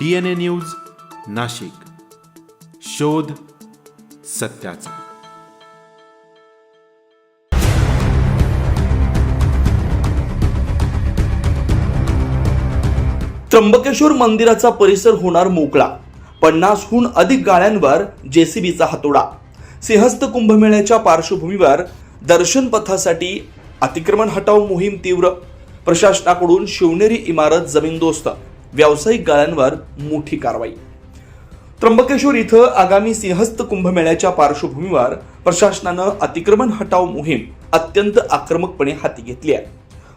DNA news Nashik, शोध सत्याचा. त्र्यंबकेश्वर मंदिराचा परिसर होणार मोकळा. 50हून अधिक गाळ्यांवर जेसीबीचा हातोडा. सिंहस्थ कुंभमेळ्याच्या पार्श्वभूमीवर दर्शन पथासाठी अतिक्रमण हटाव मोहीम तीव्र. प्रशासनाकडून शिवनेरी इमारत जमीनदोस्त. व्यावसायिक गाळ्यांवर मोठी कारवाई. त्र्यंबकेश्वर इथं आगामी सिंहस्थ कुंभमेळ्याच्या पार्श्वभूमीवर प्रशासनानं अतिक्रमण हटाव मोहीम अत्यंत आक्रमकपणे हाती घेतली आहे.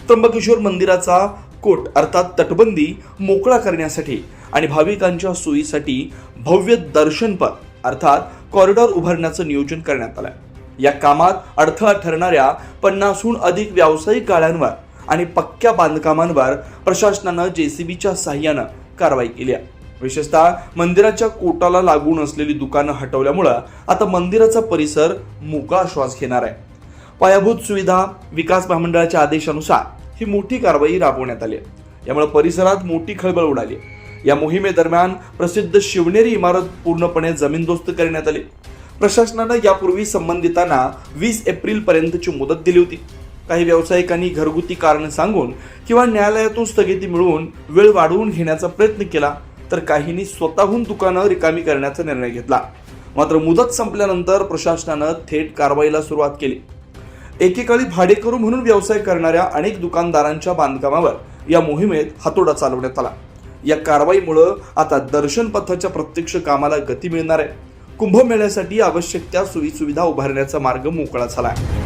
त्र्यंबकेश्वर मंदिराचा कोट अर्थात तटबंदी मोकळा करण्यासाठी आणि भाविकांच्या सोयीसाठी भव्य दर्शनपथ अर्थात कॉरिडॉर उभारण्याचं नियोजन करण्यात आलंय. या कामात अडथळा ठरणाऱ्या 50हून अधिक व्यावसायिक गाळ्यांवर आणि पक्क्या बांधकामांवर प्रशासनानं जेसीबीच्या साह्यानं कारवाई केली आहे. विशेषतः मंदिराच्या कोटाला लागून असलेली दुकानं हटवल्यामुळे आता मंदिराचा परिसर मोकळा श्वास घेणार आहे. पायाभूत सुविधा विकास महामंडळाच्या आदेशानुसार ही मोठी कारवाई राबवण्यात आली आहे. यामुळे परिसरात मोठी खळबळ उडाली. या मोहिमेदरम्यान प्रसिद्ध शिवनेरी इमारत पूर्णपणे जमीनदोस्त करण्यात आली. प्रशासनानं यापूर्वी संबंधितांना 20 एप्रिल पर्यंतची मुदत दिली होती. काही व्यावसायिकांनी घरगुती कारण सांगून किंवा न्यायालयातून स्थगिती मिळवून वेळ वाढवून घेण्याचा प्रयत्न केला, तर काहींनी स्वतःहून दुकानं रिकामी करण्याचा निर्णय घेतला. मात्र मुदत संपल्यानंतर प्रशासनानं थेट कारवाईला सुरुवात केली. एकेकाळी भाडेकरू म्हणून व्यवसाय करणाऱ्या अनेक दुकानदारांच्या बांधकामावर या मोहिमेत हातोडा चालवण्यात आला. या कारवाईमुळे आता दर्शन पथाच्या प्रत्यक्ष कामाला गती मिळणार आहे. कुंभमेळ्यासाठी आवश्यक त्या सोयीसुविधा उभारण्याचा मार्ग मोकळा झाला आहे.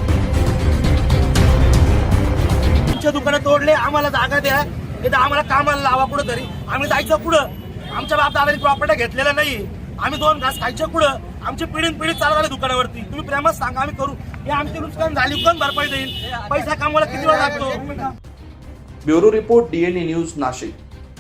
दुकानं तोडले, आम्हाला जागा द्या, नाही आम्हाला कामाला लावा. कुठं तरी आम्ही जायचं पुढं. आमच्या बाप दादांनी प्रॉपर्टी घेतलेला नाही. आम्ही 2 घास खायच्या पुढं. आमची पिढी चालू झाली दुकानावरती. तुम्ही प्रेमात सांगा, आम्ही करू. हे आमची नुकसान झाली, कोण भरपाई देईल? पैसा कामाला किती वेळ लागतो? Bureau report DNA news Nashik.